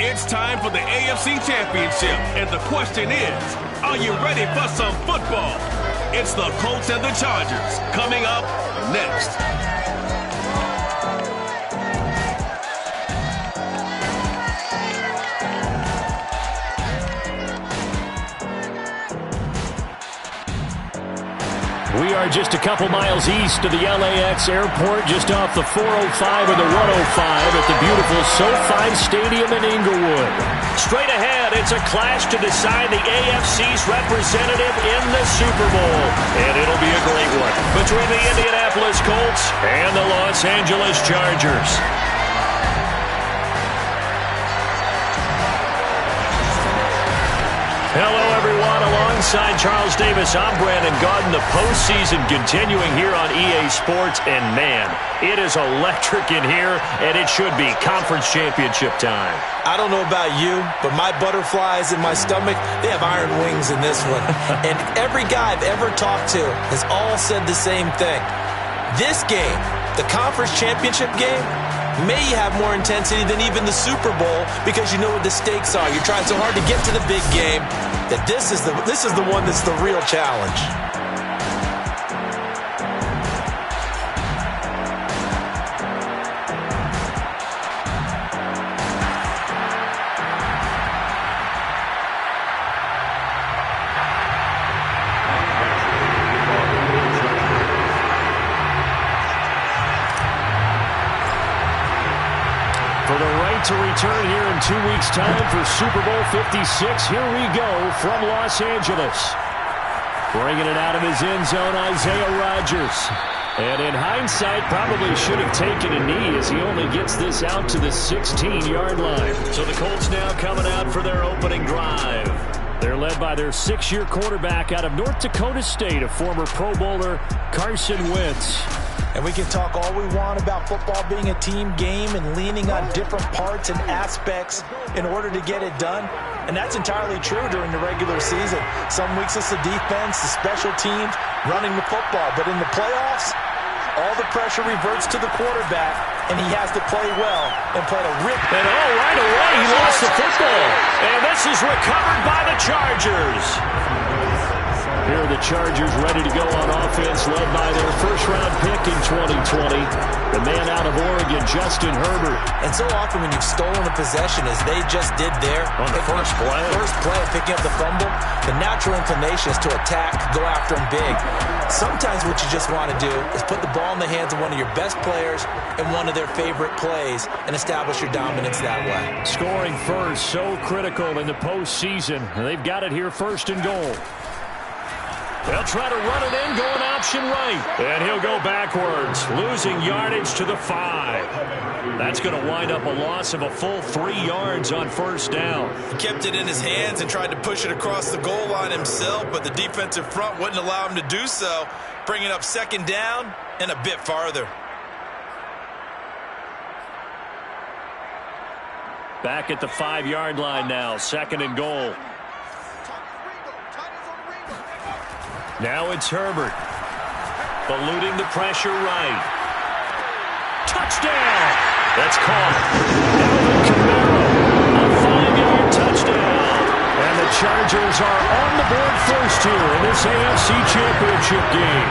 It's time for the AFC Championship, and the question is, are you ready for some football? It's the Colts and the Chargers coming up next. We are just a couple miles east of the LAX airport, just off the 405 and the 105 at the beautiful SoFi Stadium in Inglewood. Straight ahead, it's a clash to decide the AFC's representative in the Super Bowl. And it'll be a great one between the Indianapolis Colts and the Los Angeles Chargers. Hello, everyone. Alongside Charles Davis, I'm Brandon Gaudin. The postseason continuing here on EA Sports. And, man, it is electric in here, and it should be conference championship time. I don't know about you, but my butterflies in my stomach, they have iron wings in this one. And every guy I've ever talked to has all said the same thing. This game, the conference championship game, may have more intensity than even the Super Bowl because you know what the stakes are. You're trying so hard to get to the big game that this is the one that's the real challenge. To return here in 2 weeks' time for Super Bowl 56. Here we go from Los Angeles. Bringing it out of his end zone, Isaiah Rodgers. And in hindsight, probably should have taken a knee as he only gets this out to the 16-yard line. So the Colts now coming out for their opening drive. They're led by their 6-year quarterback out of North Dakota State, a former Pro Bowler, Carson Wentz. And we can talk all we want about football being a team game and leaning on different parts and aspects in order to get it done. And that's entirely true during the regular season. Some weeks it's the defense, the special teams, running the football. But in the playoffs, all the pressure reverts to the quarterback, and he has to play well and play a rip. And right away, he lost the football. And this is recovered by the Chargers. Here are the Chargers ready to go on offense, led by their first-round pick in 2020, the man out of Oregon, Justin Herbert. And so often when you've stolen a possession, as they just did there, on the first play, picking up the fumble, the natural inclination is to attack, go after him big. Sometimes what you just want to do is put the ball in the hands of one of your best players in one of their favorite plays and establish your dominance that way. Scoring first, so critical in the postseason. They've got it here, first and goal. They'll try to run it in, going option right. And he'll go backwards, losing yardage to the 5. That's going to wind up a loss of a full 3 yards on first down. He kept it in his hands and tried to push it across the goal line himself, but the defensive front wouldn't allow him to do so, bringing up second down and a bit farther. Back at the 5-yard line now, second and goal. Now it's Herbert. Eluding the pressure right. Touchdown! That's caught. Alvin Kamara. A 5-yard touchdown. And the Chargers are on the board first here in this AFC Championship game.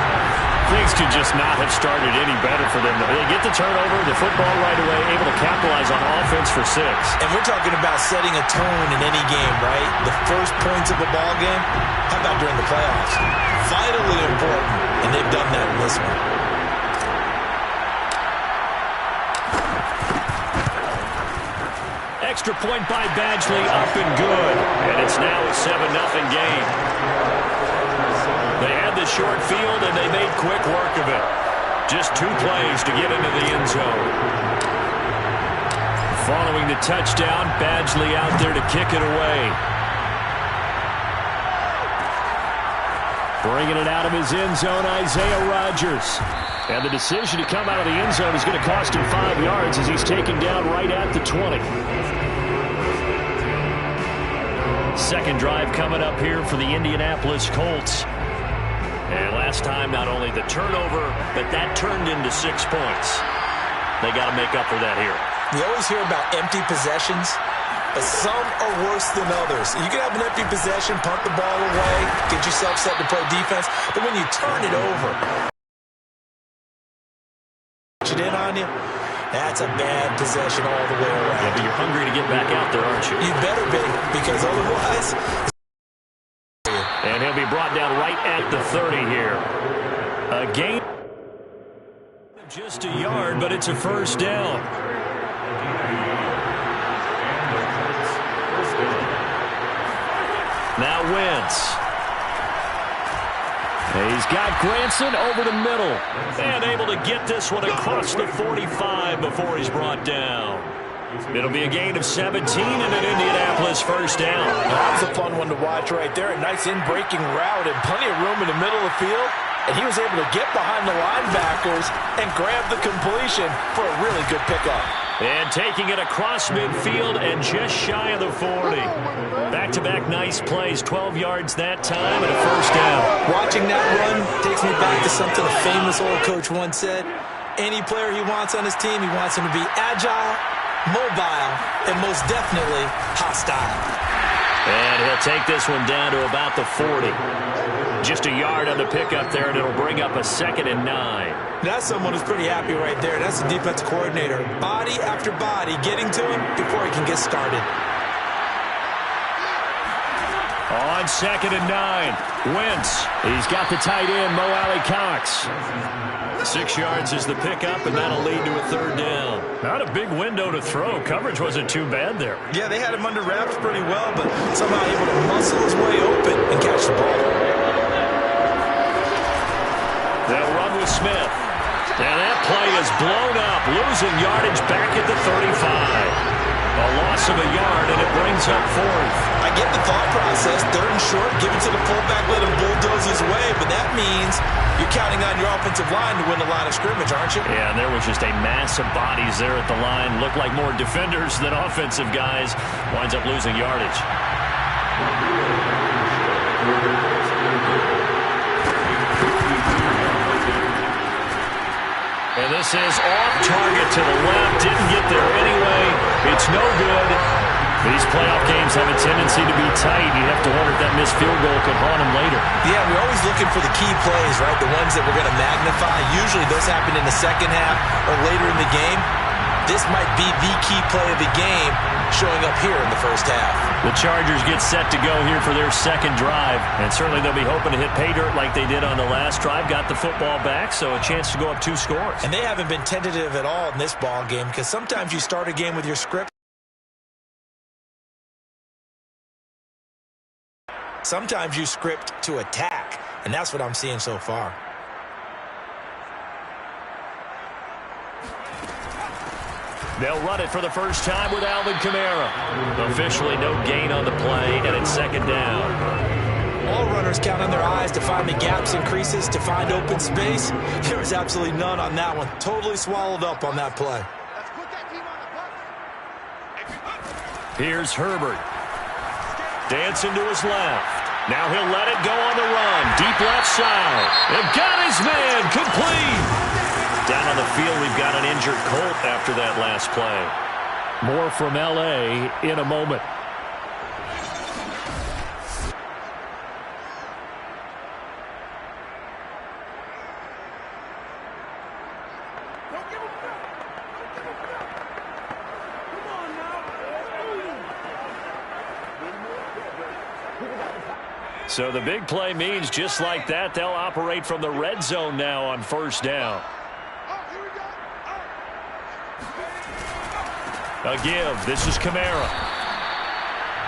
Things could just not have started any better for them. They get the turnover, the football right away, able to capitalize on offense for 6. And we're talking about setting a tone in any game, right? The first points of a ball game. How about during the playoffs? Vitally important, and they've done that in this one. Extra point by Badgley, up and good. And it's now a 7-0 game. They had the short field, and they made quick work of it. Just 2 plays to get into the end zone. Following the touchdown, Badgley out there to kick it away. Bringing it out of his end zone, Isaiah Rodgers. And the decision to come out of the end zone is going to cost him 5 yards as he's taken down right at the 20. Second drive coming up here for the Indianapolis Colts. And last time, not only the turnover, but that turned into 6 points. They got to make up for that here. We always hear about empty possessions. but some are worse than others. You can have an empty possession, punt the ball away, get yourself set to play defense, but when you turn it over, it in on you, that's a bad possession all the way around. Yeah, but you're hungry to get back out there, aren't you? You better be, because otherwise... And he'll be brought down right at the 30 here. A gain of just a yard, but it's a first down. Now Wentz. He's got Granson over the middle. And able to get this one across the 45 before he's brought down. It'll be a gain of 17 and an Indianapolis first down. That was a fun one to watch right there. A nice in-breaking route and plenty of room in the middle of the field. And he was able to get behind the linebackers and grab the completion for a really good pickup. And taking it across midfield and just shy of the 40. Back-to-back nice plays, 12 yards that time and a first down. Watching that run takes me back to something a famous old coach once said. Any player he wants on his team, he wants him to be agile, mobile, and most definitely hostile. And he'll take this one down to about the 40. Just a yard on the pickup there, and it'll bring up a 2nd and 9. That's someone who's pretty happy right there. That's the defensive coordinator. Body after body getting to him before he can get started. On 2nd and 9, Wentz. He's got the tight end, Mo Alley-Cox. 6 yards is the pickup, and that'll lead to a 3rd down. Not a big window to throw. Coverage wasn't too bad there. Yeah, they had him under wraps pretty well, but somehow able to muscle his way open and catch the ball. They'll run with Smith. And that play is blown up, losing yardage back at the 35. A loss of a yard, and it brings up 4th. I get the thought process. 3rd and short, give it to the fullback, let him bulldoze his way, but that means you're counting on your offensive line to win the line of scrimmage, aren't you? Yeah, and there was just a mass of bodies there at the line. Looked like more defenders than offensive guys. Winds up losing yardage. And this is off target to the left. Didn't get there anyway. It's no good. These playoff games have a tendency to be tight. You have to wonder if that missed field goal could haunt them later. Yeah, we're always looking for the key plays, right? The ones that we're going to magnify. Usually those happen in the second half or later in the game. This might be the key play of the game showing up here in the first half. The Chargers get set to go here for their 2nd drive. And certainly they'll be hoping to hit pay dirt like they did on the last drive. Got the football back, so a chance to go up 2 scores. And they haven't been tentative at all in this ball game because sometimes you start a game with your script. Sometimes you script to attack, and that's what I'm seeing so far. They'll run it for the first time with Alvin Kamara. Officially no gain on the play, and it's 2nd down. All runners count on their eyes to find the gaps and creases, to find open space. There was absolutely none on that one. Totally swallowed up on that play. Here's Herbert. Dancing to his left. Now he'll let it go on the run. Deep left side. And got his man. Complete. Down on the field, we've got an injured Colt after that last play. More from L.A. in a moment. So the big play means just like that, they'll operate from the red zone now on 1st down. A give. This is Kamara.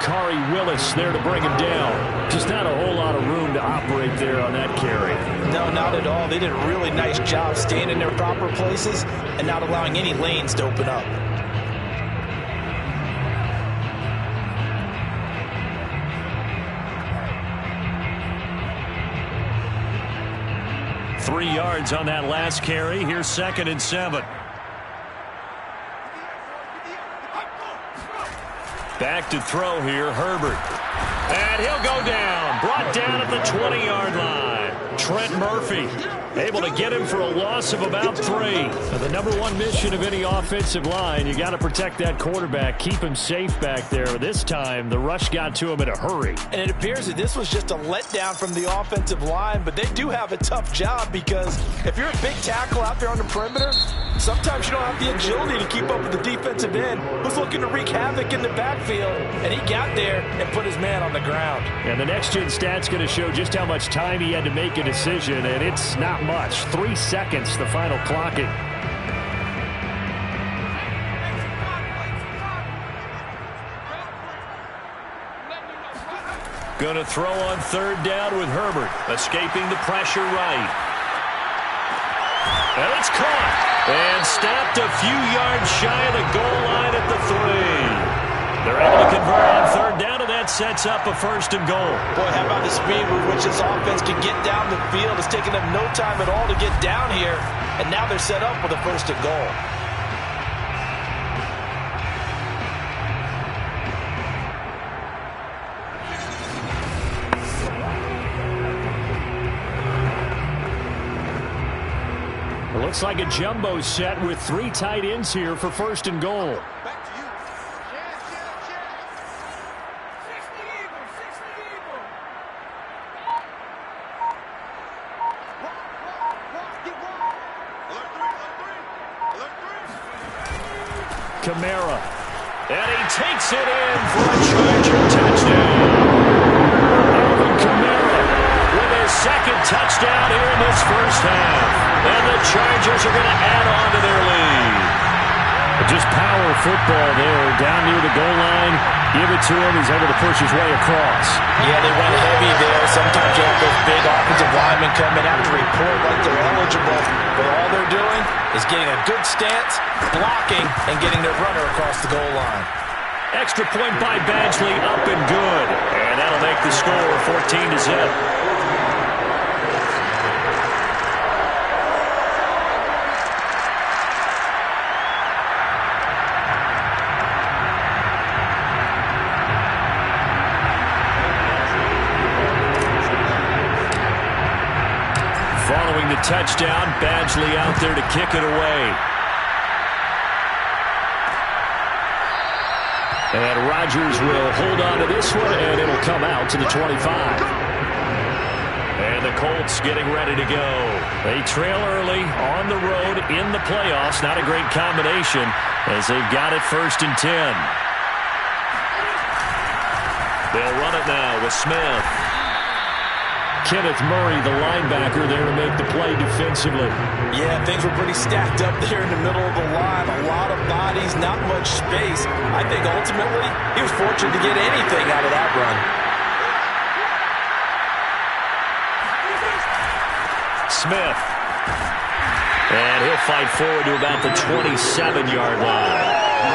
Kari Willis there to bring him down. Just not a whole lot of room to operate there on that carry. No, not at all. They did a really nice job staying in their proper places and not allowing any lanes to open up. Three yards on that last carry. Here's 2nd and 7. Back to throw here, Herbert. And he'll go down. Brought down at the 20-yard line. Trent Murphy. Able to get him for a loss of about 3. The number one mission of any offensive line, you got to protect that quarterback, keep him safe back there. This time, the rush got to him in a hurry. And it appears that this was just a letdown from the offensive line, but they do have a tough job because if you're a big tackle out there on the perimeter, sometimes you don't have the agility to keep up with the defensive end who's looking to wreak havoc in the backfield, and he got there and put his man on the ground. And the next-gen stat's going to show just how much time he had to make a decision, and it's not much. 3 seconds, the final clocking. Going to throw on 3rd down with Herbert, escaping the pressure right. And it's caught and stopped a few yards shy of the goal line at the 3. They're able to convert on 3rd down, and that sets up a 1st and goal. Boy, how about the speed with which this offense can get down the field? It's taken them no time at all to get down here, and now they're set up with a 1st and goal. It looks like a jumbo set with 3 tight ends here for 1st and goal. Kamara, and he takes it in for a Charger touchdown. Alvin Kamara with his 2nd touchdown here in this 1st half. And the Chargers are going to add on to their lead. Just power football there, down near the goal line. Give it to him. He's able to push his way across. Yeah, they went heavy there. Sometimes you have those big offensive linemen come in after report like they're eligible. But all they're doing is getting a good stance, blocking, and getting their runner across the goal line. Extra point by Badgley, up and good. And that'll make the score 14-0. Following the touchdown, Badgley out there to kick it away. And Rodgers will hold on to this one, and it'll come out to the 25. And the Colts getting ready to go. They trail early on the road in the playoffs. Not a great combination as they've got it 1st and 10. They'll run it now with Smith. Kenneth Murray, the linebacker, there to make the play defensively. Yeah, things were pretty stacked up there in the middle of the line. A lot of bodies, not much space. I think ultimately he was fortunate to get anything out of that run. Smith. And he'll fight forward to about the 27-yard line.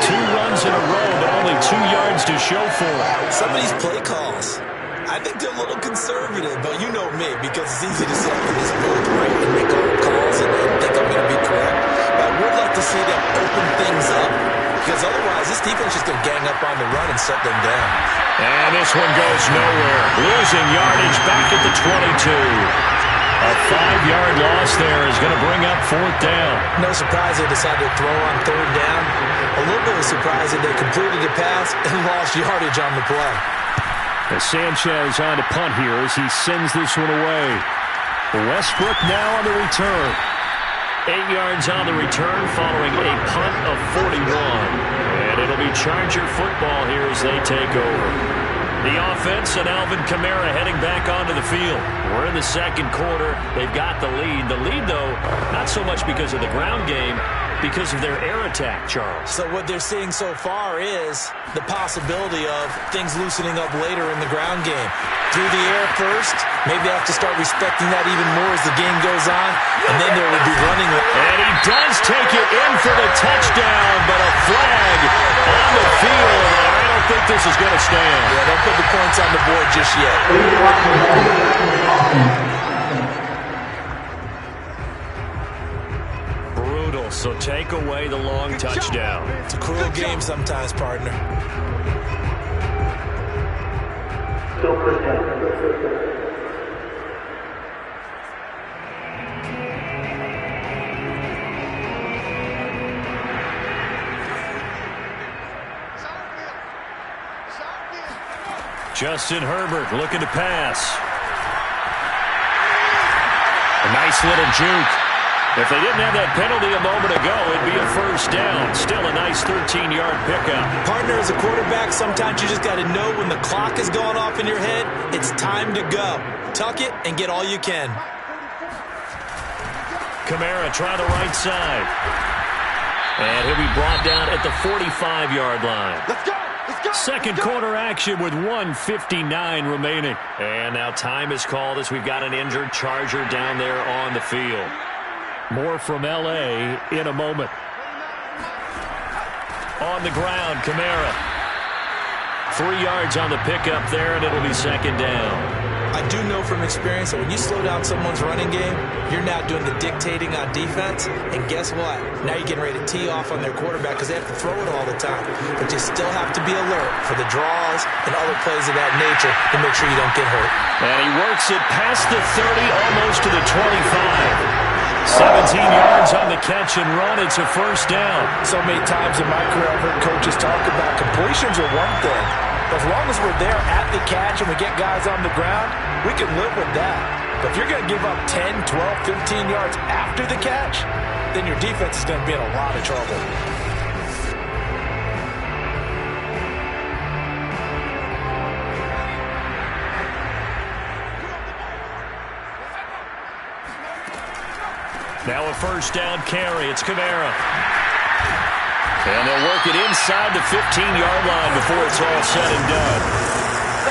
2 runs in a row, but only 2 yards to show for it. Some of these play calls, I think they're a little conservative, but you know me, because it's easy to say I'm in this booth, right, and make all the calls and think I'm going to be correct. But I would like to see them open things up, because otherwise this defense is going to gang up on the run and shut them down. And this one goes nowhere. Losing yardage back at the 22. A 5-yard loss there is going to bring up 4th down. No surprise they decided to throw on 3rd down. A little bit of surprise that they completed the pass and lost yardage on the play. As Sanchez on to punt here as he sends this one away. Westbrook now on the return. 8 yards on the return following a punt of 41. And it'll be Charger football here as they take over. The offense and Alvin Kamara heading back onto the field. We're in the 2nd quarter. They've got the lead. The lead, though, not so much because of the ground game, because of their air attack, Charles. So what they're seeing so far is the possibility of things loosening up later in the ground game. Through the air first, maybe they have to start respecting that even more as the game goes on, and then they will be running. And he does take it in for the touchdown, but a flag on the field. I don't think this is going to stand. Yeah, don't put the points on the board just yet. So take away the long touchdown. It's a cruel game sometimes, partner. Justin Herbert looking to pass. A nice little juke. If they didn't have that penalty a moment ago, it'd be a first down. Still a nice 13-yard pickup. Partner, as a quarterback, sometimes you just got to know when the clock is going off in your head, it's time to go. Tuck it and get all you can. Kamara try the right side. And he'll be brought down at the 45-yard line. Let's go! Second quarter action with 1:59 remaining. And now time is called as we've got an injured Charger down there on the field. More from L.A. in a moment. On the ground, Kamara. 3 yards on the pickup there, and it'll be second down. I do know from experience that when you slow down someone's running game, you're now doing the dictating on defense. And guess what? Now you're getting ready to tee off on their quarterback because they have to throw it all the time. But you still have to be alert for the draws and other plays of that nature to make sure you don't get hurt. And he works it past the 30, almost to the 25. 17 yards on the catch and run. It's a first down. So many times in my career I've heard coaches talk about completions are one thing. As long as we're there at the catch and we get guys on the ground, we can live with that. But if you're going to give up 10, 12, 15 yards after the catch, then your defense is going to be in a lot of trouble. Now a first down carry. It's Kamara. And they'll work it inside the 15-yard line before it's all said and done.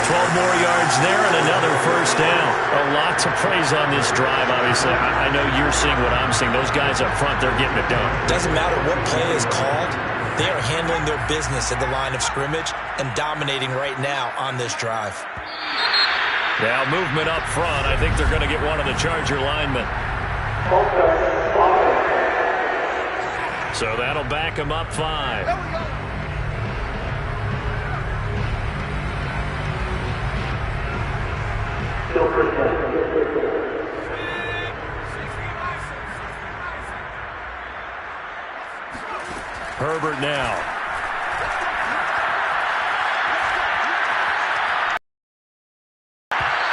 12 more yards there and another first down. A lot to praise on this drive, obviously. I know you're seeing what I'm seeing. Those guys up front, they're getting it done. Doesn't matter what play is called. They are handling their business at the line of scrimmage and dominating right now on this drive. Now movement up front. I think they're going to get one of the Charger linemen. So that'll back him up 5. Herbert now.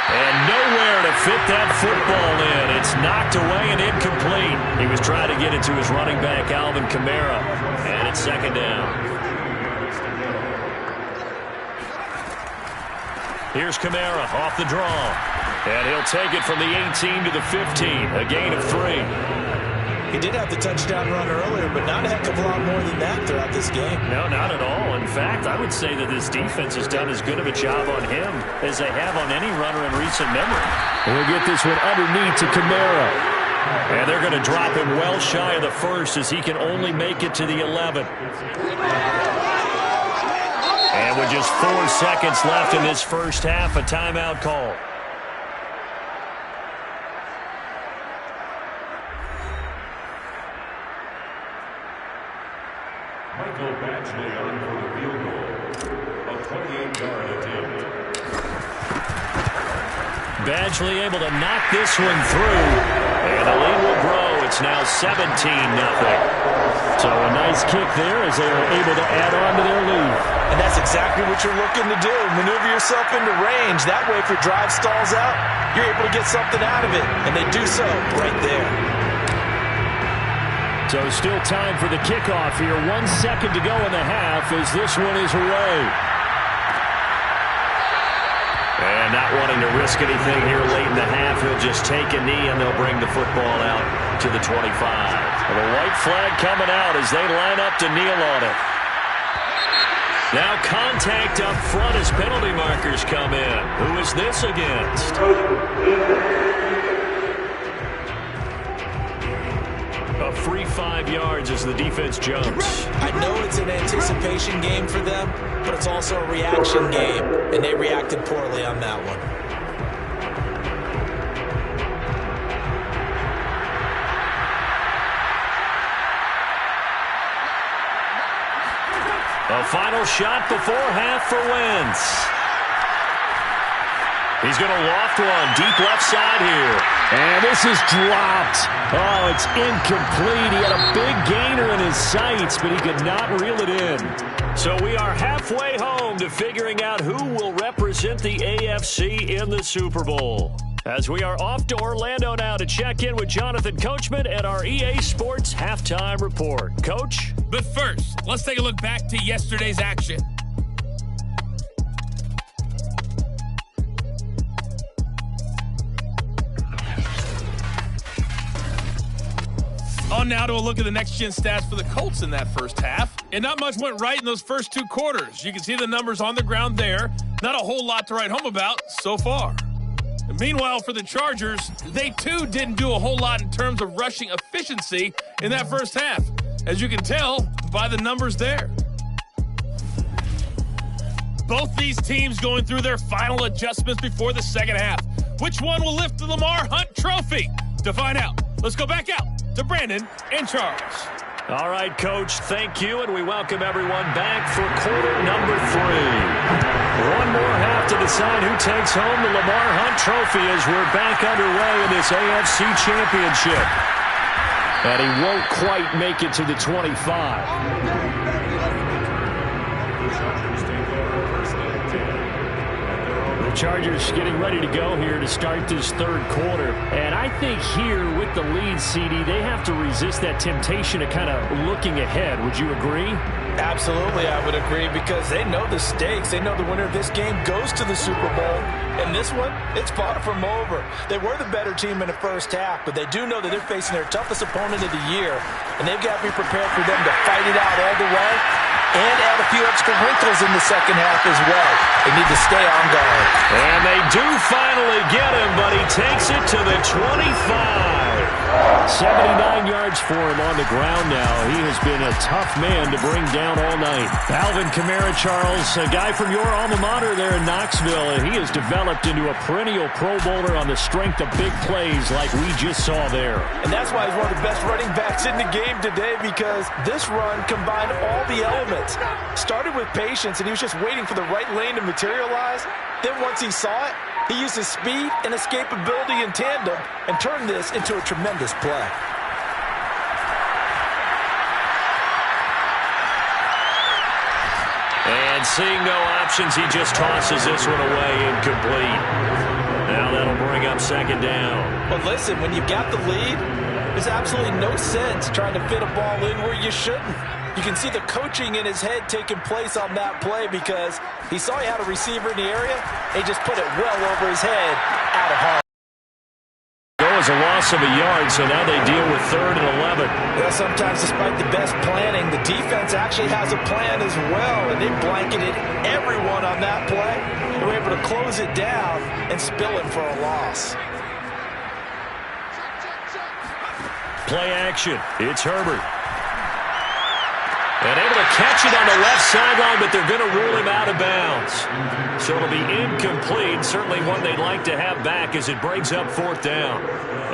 And nowhere to fit that football in. It's knocked away and incomplete. He was trying to get it to his running back, Alvin Kamara. And it's second down. Here's Kamara off the draw. And he'll take it from the 18 to the 15. A gain of 3. He did have the touchdown run earlier, but not a heck of a lot more than that throughout this game. No, not at all. In fact, I would say that this defense has done as good of a job on him as they have on any runner in recent memory. And we'll get this one underneath to Kamara. And they're going to drop him well shy of the first as he can only make it to the 11. And with just 4 seconds left in this first half, a timeout call. Badgley able to knock this one through, and the lead will grow. It's now 17-0. So a nice kick there as they are able to add on to their lead. And that's exactly what you're looking to do. Maneuver yourself into range. That way, if your drive stalls out, you're able to get something out of it. And they do so right there. So still time for the kickoff here. 1 second to go in the half as this one is away. And not wanting to risk anything here late in the half, he'll just take a knee and they'll bring the football out to the 25. And the white flag coming out as they line up to kneel on it. Now contact up front as penalty markers come in. Who is this against? A free 5 yards as the defense jumps. I know it's an anticipation game for them, but it's also a reaction game, and they reacted poorly on that one. A final shot before half for Wentz. He's going to loft one deep left side here. And this is dropped. Oh, it's incomplete. He had a big gainer in his sights, but he could not reel it in. So we are halfway home to figuring out who will represent the AFC in the Super Bowl. As we are off to Orlando now to check in with Jonathan Coachman and our EA Sports Halftime Report. Coach? But first, let's take a look back to yesterday's action. On now to a look at the next-gen stats for the Colts in that first half. And not much went right in those first two quarters. You can see the numbers on the ground there. Not a whole lot to write home about so far. And meanwhile, for the Chargers, they too didn't do a whole lot in terms of rushing efficiency in that first half, as you can tell by the numbers there. Both these teams going through their final adjustments before the second half. Which one will lift the Lamar Hunt Trophy? To find out, let's go back out to Brandon and Charles. All right, Coach, thank you, and we welcome everyone back for quarter number 3. One more half to decide who takes home the Lamar Hunt Trophy as we're back underway in this AFC Championship. And he won't quite make it to the 25. Chargers getting ready to go here to start this third quarter. And I think here with the lead, CD, they have to resist that temptation of kind of looking ahead. Would you agree? Absolutely, I would agree, because they know the stakes. They know the winner of this game goes to the Super Bowl. And this one, it's far from over. They were the better team in the first half, but they do know that they're facing their toughest opponent of the year. And they've got to be prepared for them to fight it out all the way and add a few extra wrinkles in the second half as well. They need to stay on guard. And they do finally get him, but he takes it to the 25. 79 yards for him on the ground now. He has been a tough man to bring down all night. Alvin Kamara, Charles, a guy from your alma mater there in Knoxville, and he has developed into a perennial Pro Bowler on the strength of big plays like we just saw there. And that's why he's one of the best running backs in the game today, because this run combined all the elements. Started with patience, and he was just waiting for the right lane to materialize. Then once he saw it, he used his speed and escapability in tandem and turned this into a tremendous play. And seeing no options, he just tosses this one away incomplete. Now that'll bring up second down. But listen, when you've got the lead, there's absolutely no sense trying to fit a ball in where you shouldn't. You can see the coaching in his head taking place on that play, because he saw he had a receiver in the area. He just put it well over his head out of harm. Go as a loss of a yard, so now they deal with 3rd and 11. Well, sometimes despite the best planning, the defense actually has a plan as well, and they blanketed everyone on that play. They were able to close it down and spill him for a loss. Play action. It's Herbert. And able to catch it on the left sideline, but they're going to rule him out of bounds. So it'll be incomplete. Certainly one they'd like to have back as it brings up 4th down.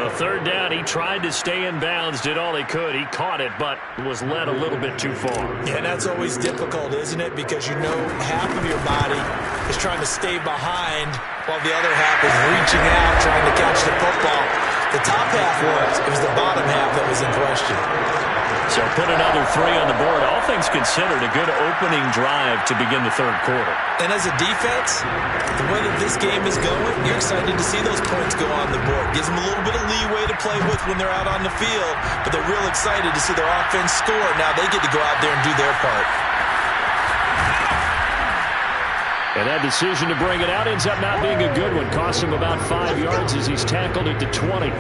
A 3rd down, he tried to stay in bounds, did all he could. He caught it, but was led a little bit too far. Yeah, and that's always difficult, isn't it? Because you know half of your body is trying to stay behind while the other half is reaching out, trying to catch the football. The top half worked. It was the bottom half that was in question. So put another 3 on the board. All things considered, a good opening drive to begin the third quarter. And as a defense, the way that this game is going, you're excited to see those points go on the board. Gives them a little bit of leeway to play with when they're out on the field, but they're real excited to see their offense score. Now they get to go out there and do their part. And that decision to bring it out ends up not being a good one. Costs him about 5 yards as he's tackled at the 20.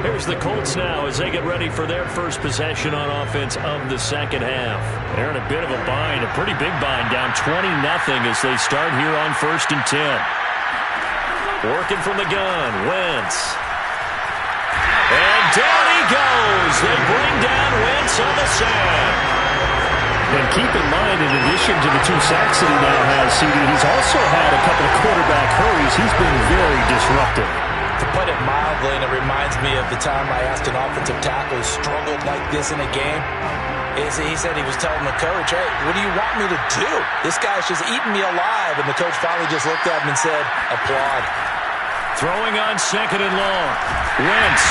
Here's the Colts now as they get ready for their first possession on offense of the second half. They're in a bit of a bind, a pretty big bind, down 20-0 as they start here on 1st and 10. Working from the gun, Wentz. And down he goes. They bring down Wentz on the sack. And keep in mind, in addition to the 2 sacks that he now has, CD, he's also had a couple of quarterback hurries. He's been very disruptive. To put it mildly, and it reminds me of the time I asked an offensive tackle who struggled like this in a game, is he said he was telling the coach, hey, what do you want me to do? This guy's just eating me alive. And the coach finally just looked at him and said, applaud. Throwing on 2nd and long. Wentz.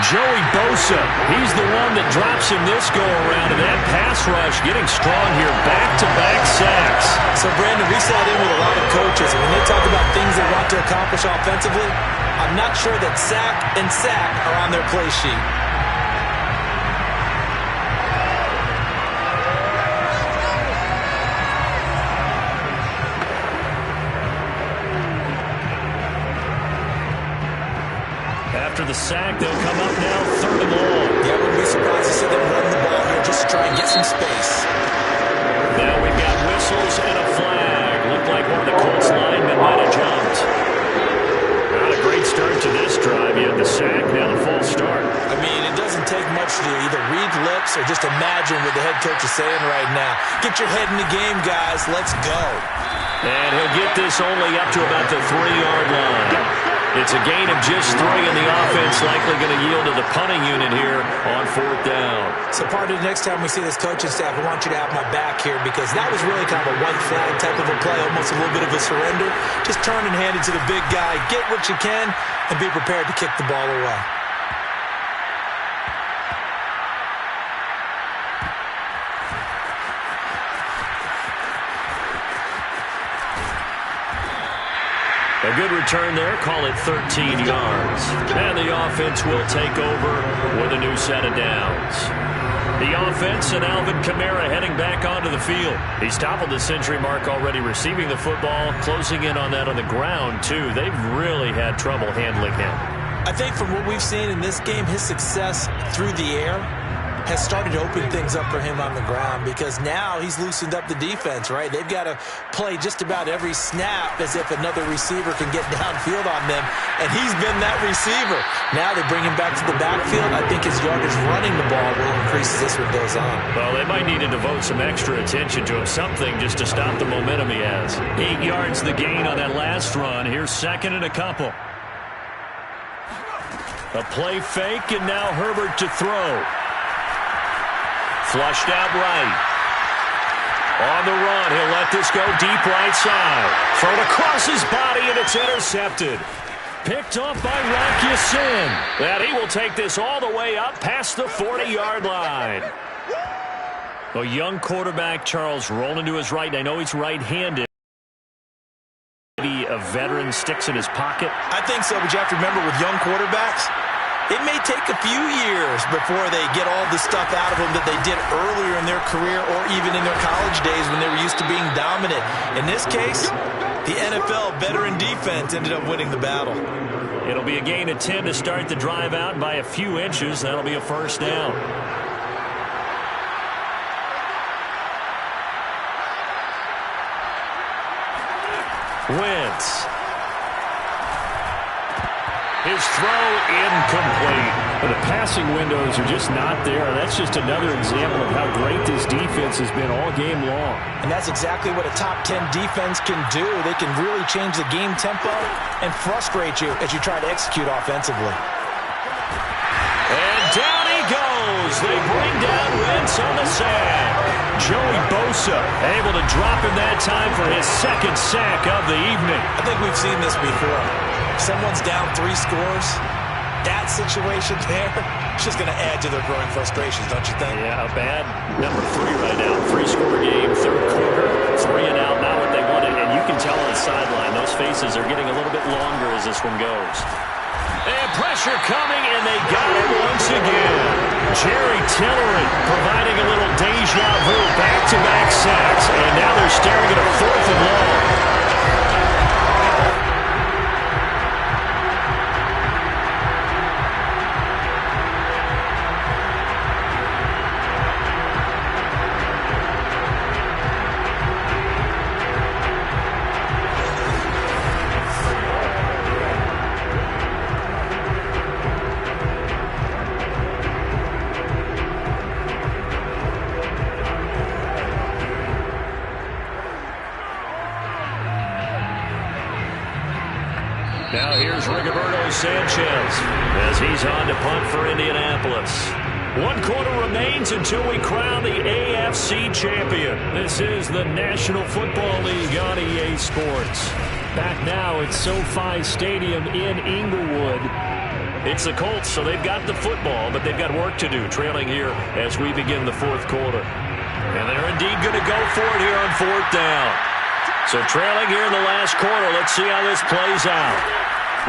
Joey Bosa, he's the one that drops him this go-around, and that pass rush getting strong here. Back-to-back sacks. So, Brandon, we sat in with a lot of coaches, and when they talk about things they want to accomplish offensively, I'm not sure that sack and sack are on their play sheet. After the sack, they'll come up now, 3rd and long. Yeah, I wouldn't be surprised to see them run the ball here just to try and get some space. Now we've got whistles and a flag. Looked like one of the Colts linemen might have jumped. Not a great start to this drive. You had the sack, now the false start. I mean, it doesn't take much to either read lips or just imagine what the head coach is saying right now. Get your head in the game, guys. Let's go. And he'll get this only up to about the 3-yard line. It's a gain of just 3, and the offense likely going to yield to the punting unit here on 4th down. So, partner, next time we see this coaching staff, I want you to have my back here because that was really kind of a white flag type of a play, almost a little bit of a surrender. Just turn and hand it to the big guy, get what you can, and be prepared to kick the ball away. A good return there, call it 13 yards. And the offense will take over with a new set of downs. The offense and Alvin Kamara heading back onto the field. He's toppled the century mark already receiving the football, closing in on that on the ground, too. They've really had trouble handling him. I think from what we've seen in this game, his success through the air has started to open things up for him on the ground because now he's loosened up the defense, right? They've got to play just about every snap as if another receiver can get downfield on them, and he's been that receiver. Now they bring him back to the backfield. I think his yardage running the ball will increase as this one goes on. Well, they might need to devote some extra attention to him, something just to stop the momentum he has. 8 yards the gain on that last run. Here's 2nd and a couple. A play fake, and now Herbert to throw. Flushed out right. On the run, he'll let this go deep right side. Thrown across his body, and it's intercepted. Picked off by Rock Ya-Sin. And he will take this all the way up past the 40-yard line. A young quarterback, Charles, rolling to his right. I know he's right-handed. Maybe a veteran sticks in his pocket. I think so, but you have to remember with young quarterbacks, it may take a few years before they get all the stuff out of them that they did earlier in their career or even in their college days when they were used to being dominant. In this case, the NFL veteran defense ended up winning the battle. It'll be a gain of 10 to start the drive out by a few inches. That'll be a 1st down. Wentz. His throw incomplete. The passing windows are just not there. That's just another example of how great this defense has been all game long. And that's exactly what a top 10 defense can do. They can really change the game tempo and frustrate you as you try to execute offensively. And down he goes. They bring down Wentz on the sack. Joey Bosa able to drop him that time for his 2nd sack of the evening. I think we've seen this before. Someone's down 3 scores. That situation there, it's just going to add to their growing frustrations, don't you think? Yeah, a bad number 3 right now. 3-score game, 3rd quarter, 3 and out, not what they wanted. And you can tell on the sideline, those faces are getting a little bit longer as this one goes. And pressure coming, and they got it once again. Jerry Tillery providing a little deja vu, back-to-back sacks, and now they're staring at a 4th and long. Now here's Rigoberto Sanchez as he's on to punt for Indianapolis. 1 quarter remains until we crown the AFC champion. This is the National Football League on EA Sports. Back now at SoFi Stadium in Inglewood. It's the Colts, so they've got the football, but they've got work to do, trailing here as we begin the fourth quarter. And they're indeed going to go for it here on fourth down. So trailing here in the last quarter, let's see how this plays out.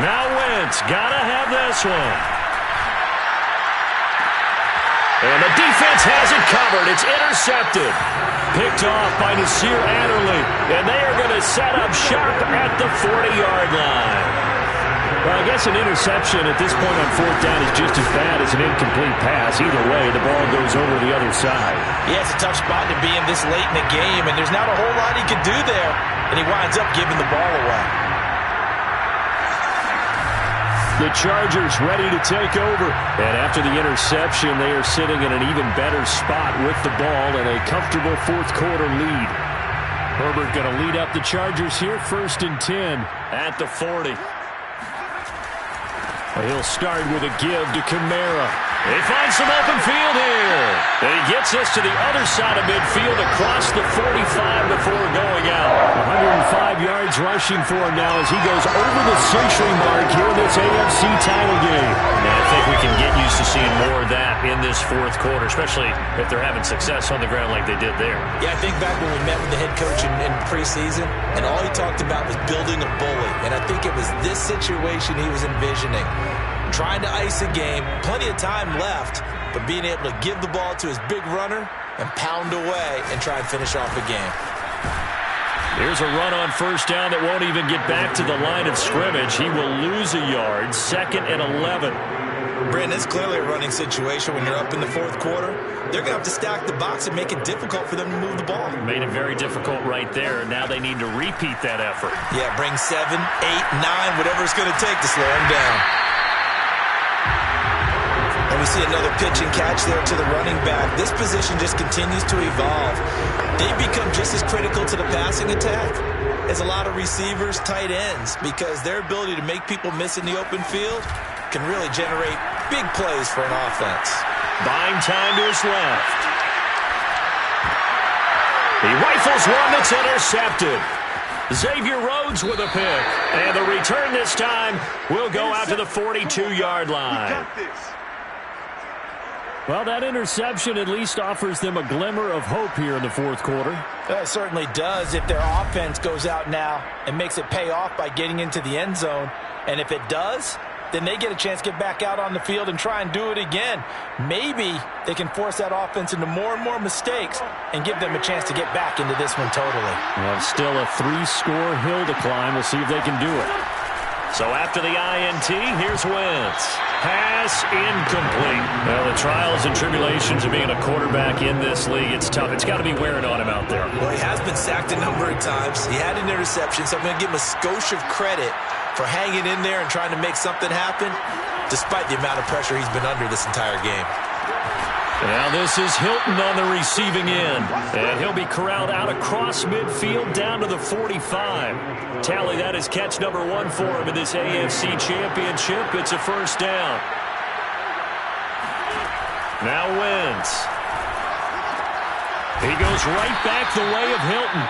Now Wentz, got to have this one. And the defense has it covered. It's intercepted. Picked off by Nasir Adderley. And they are going to set up shop at the 40-yard line. Well, I guess an interception at this point on fourth down is just as bad as an incomplete pass. Either way, the ball goes over the other side. Yeah, it's a tough spot to be in this late in the game, and there's not a whole lot he could do there. And he winds up giving the ball away. The Chargers ready to take over. And after the interception, they are sitting in an even better spot with the ball and a comfortable fourth quarter lead. Herbert going to lead up the Chargers here, 1st and 10 at the 40. He'll start with a give to Kamara. He finds some open field here. And he gets us to the other side of midfield across the 45 before going out. 105 yards rushing for him now as he goes over the century mark here in this AFC title game. And I think we can get used to seeing more of that in this fourth quarter, especially if they're having success on the ground like they did there. Yeah, I think back when we met with the head coach in preseason, and all he talked about was building a bully. And I think it was this situation he was envisioning. Trying to ice a game, plenty of time left, but being able to give the ball to his big runner and pound away and try and finish off the game. Here's a run on first down that won't even get back to the line of scrimmage. He will lose a yard, 2nd and 11. Brandon, it's clearly a running situation when you're up in the fourth quarter. They're going to have to stack the box and make it difficult for them to move the ball. Made it very difficult right there. Now they need to repeat that effort. Yeah, bring 7, 8, 9, whatever it's going to take to slow him down. And we see another pitch and catch there to the running back. This position just continues to evolve. They become just as critical to the passing attack as a lot of receivers, tight ends, because their ability to make people miss in the open field can really generate big plays for an offense. Buying time to his left. He rifles one that's intercepted. Xavier Rhodes with a pick. And the return this time will go out to the 42-yard line. Well, that interception at least offers them a glimmer of hope here in the fourth quarter. It certainly does if their offense goes out now and makes it pay off by getting into the end zone. And if it does, then they get a chance to get back out on the field and try and do it again. Maybe they can force that offense into more and more mistakes and give them a chance to get back into this one totally. Well, still a 3-score hill to climb. We'll see if they can do it. So after the INT, here's Wentz. Pass incomplete. Well, the trials and tribulations of being a quarterback in this league, it's tough. It's got to be wearing on him out there. Well, he has been sacked a number of times. He had an interception, so I'm going to give him a skosh of credit for hanging in there and trying to make something happen, despite the amount of pressure he's been under this entire game. Now this is Hilton on the receiving end. And he'll be corralled out across midfield down to the 45. Tally, that is catch number 1 for him in this AFC Championship. It's a first down. Now Wentz. He goes right back the way of Hilton.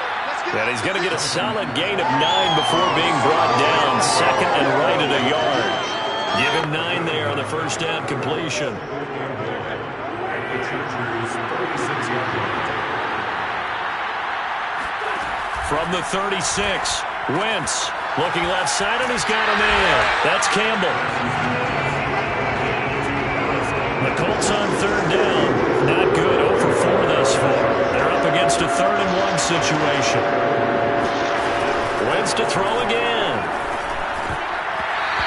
And he's going to get a solid gain of 9 before being brought down. 2nd and right at a yard. Give him 9 there on the first down completion. From the 36, Wentz looking left side, and he's got him in. That's Campbell. The Colts on 3rd down. Not good. 0 for 4 thus far. They're up against a 3rd and 1 situation. Wentz to throw again.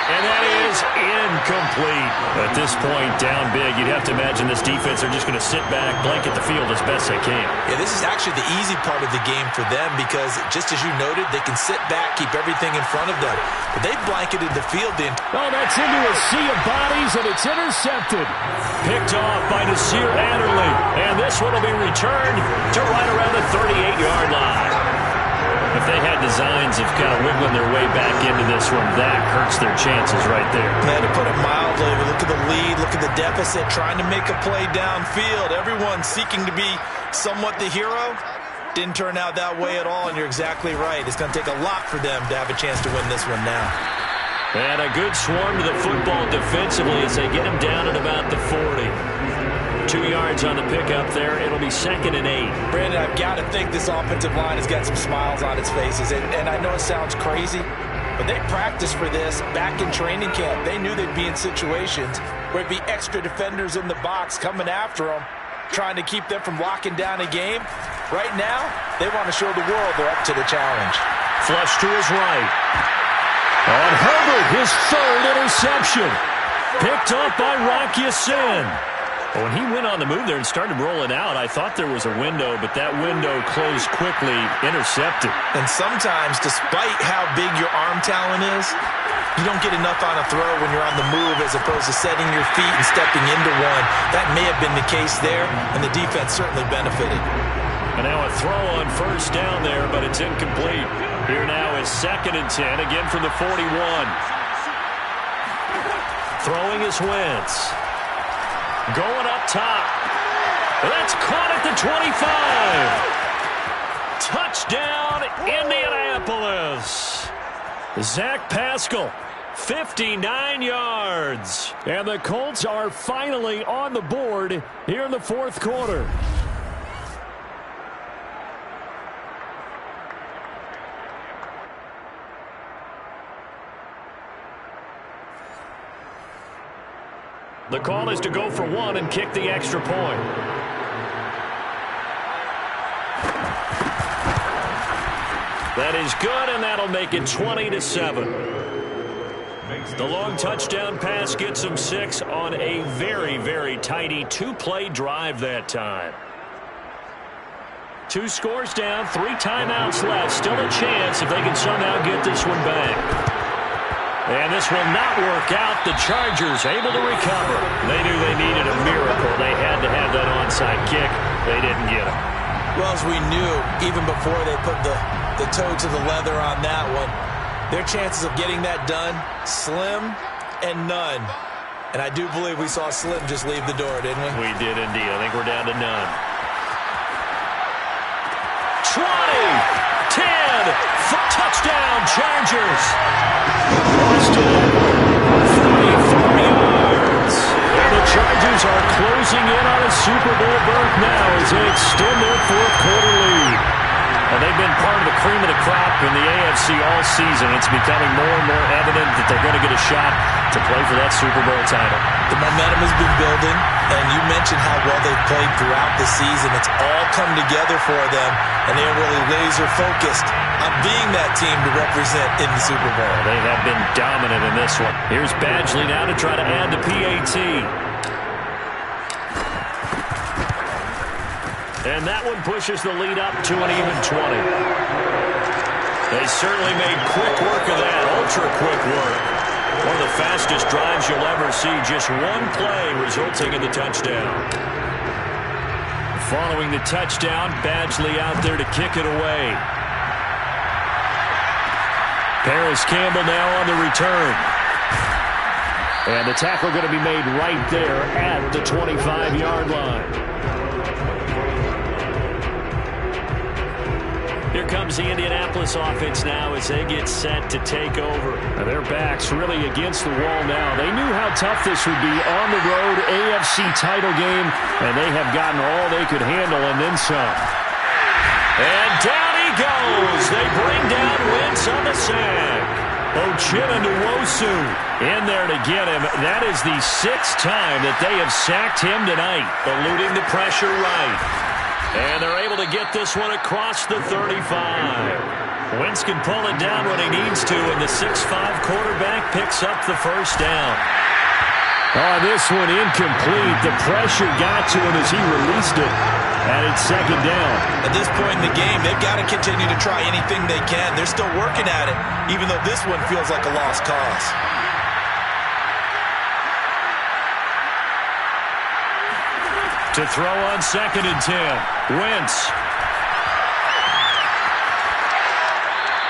And that is incomplete. At this point, down big, you'd have to imagine this defense are just going to sit back, blanket the field as best they can. Yeah, this is actually the easy part of the game for them because, just as you noted, they can sit back, keep everything in front of them. But they've blanketed the field in. Oh, that's into a sea of bodies, and it's intercepted. Picked off by Nasir Adderley. And this one will be returned to right around the 38-yard line. If they had designs of kind of wiggling their way back into this one, that hurts their chances right there. Man, to put it mildly, look at the lead, look at the deficit, trying to make a play downfield. Everyone seeking to be somewhat the hero. Didn't turn out that way at all, and you're exactly right. It's going to take a lot for them to have a chance to win this one now. And a good swarm to the football defensively as they get him down at about the 40. 2 yards on the pickup there. It'll be 2nd and 8. Brandon, I've got to think this offensive line has got some smiles on its faces. And I know it sounds crazy, but they practiced for this back in training camp. They knew they'd be in situations where it'd be extra defenders in the box coming after them, trying to keep them from locking down a game. Right now, they want to show the world they're up to the challenge. Flush to his right. On Herbert, his 3rd interception. Picked up by Rock Ya-Sin. When he went on the move there and started rolling out, I thought there was a window, but that window closed quickly, intercepted. And sometimes, despite how big your arm talent is, you don't get enough on a throw when you're on the move as opposed to setting your feet and stepping into one. That may have been the case there, and the defense certainly benefited. And now a throw on 1st down there, but it's incomplete. Here now is 2nd and 10, again from the 41. Throwing is Wentz. Going up top. That's caught at the 25. Touchdown, Indianapolis. Zach Pascal, 59 yards. And the Colts are finally on the board here in the 4th quarter. The call is to go for 1 and kick the extra point. That is good, and that'll make it 20-7. The long touchdown pass gets them 6 on a very, very tidy 2-play drive that time. 2 scores down, 3 timeouts left. Still a chance if they can somehow get this one back. And this will not work out. The Chargers able to recover. They knew they needed a miracle. They had to have that onside kick. They didn't get it. Well, as we knew, even before they put the toe to the leather on that one, their chances of getting that done, slim and none. And I do believe we saw Slim just leave the door, didn't we? We did indeed. I think we're down to none. 20, 10, touchdown, Chargers. Austin Eckler, 44 yards. And the Chargers are closing in on a Super Bowl berth now as they extend their 4th quarter lead. Well, they've been part of the cream of the crop in the AFC all season. It's becoming more and more evident that they're going to get a shot to play for that Super Bowl title. The momentum has been building, and you mentioned how well they've played throughout the season. It's all come together for them, and they are really laser-focused on being that team to represent in the Super Bowl. They have been dominant in this one. Here's Badgley now to try to add the PAT. And that one pushes the lead up to an even 20. They certainly made quick work of that, ultra-quick work. One of the fastest drives you'll ever see, just one play resulting in the touchdown. Following the touchdown, Badgley out there to kick it away. Paris Campbell now on the return. And the tackle going to be made right there at the 25-yard line. Here comes the Indianapolis offense now as they get set to take over. Now their backs really against the wall now. They knew how tough this would be on the road, AFC title game, and they have gotten all they could handle and then some. And down he goes. They bring down Wentz on the sack. Uchenna Nwosu in there to get him. That is the 6th time that they have sacked him tonight, eluding the pressure right. And they're able to get this one across the 35. Wentz can pull it down when he needs to, and the 6'5 quarterback picks up the 1st down. Oh, this one incomplete. The pressure got to him as he released it. And it's 2nd down. At this point in the game, they've got to continue to try anything they can. They're still working at it, even though this one feels like a lost cause. To throw on 2nd and 10. Wentz.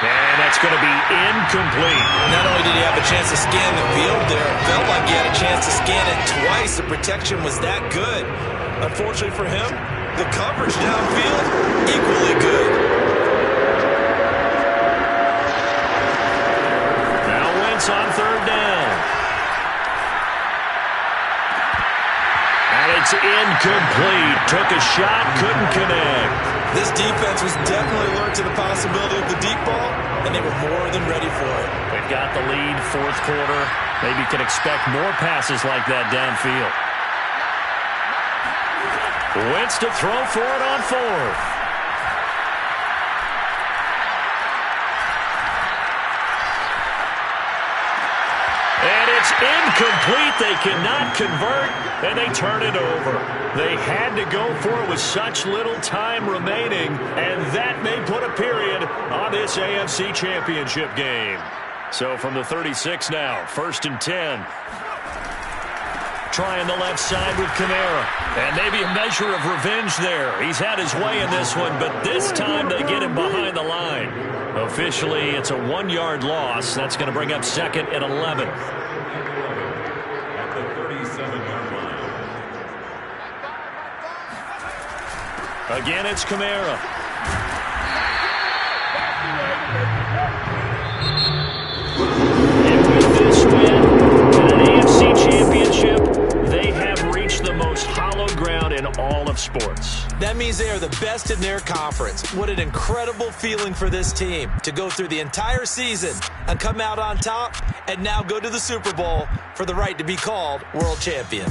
And that's going to be incomplete. Not only did he have a chance to scan the field there, it felt like he had a chance to scan it twice. The protection was that good. Unfortunately for him, the coverage downfield, equally good. Now Wentz on 3rd incomplete. Took a shot, couldn't connect. This defense was definitely alert to the possibility of the deep ball, and they were more than ready for it. They've got the lead, fourth quarter. Maybe can expect more passes like that downfield. Wentz to throw for it on fourth. And it's incomplete. They cannot convert, and they turn it over. They had to go for it with such little time remaining, and that may put a period on this AFC Championship game. So from the 36 now, 1st and 10. Trying the left side with Kamara. And maybe a measure of revenge there. He's had his way in this one, but this time they get him behind the line. Officially, it's a 1-yard loss. That's going to bring up 2nd and 11. At the 37-yard line. Again, it's Kamara. And with this win, in an AFC Championship, they have reached the most hallowed ground in all of sports. That means they are the best in their conference. What an incredible feeling for this team to go through the entire season and come out on top and now go to the Super Bowl for the right to be called world champion.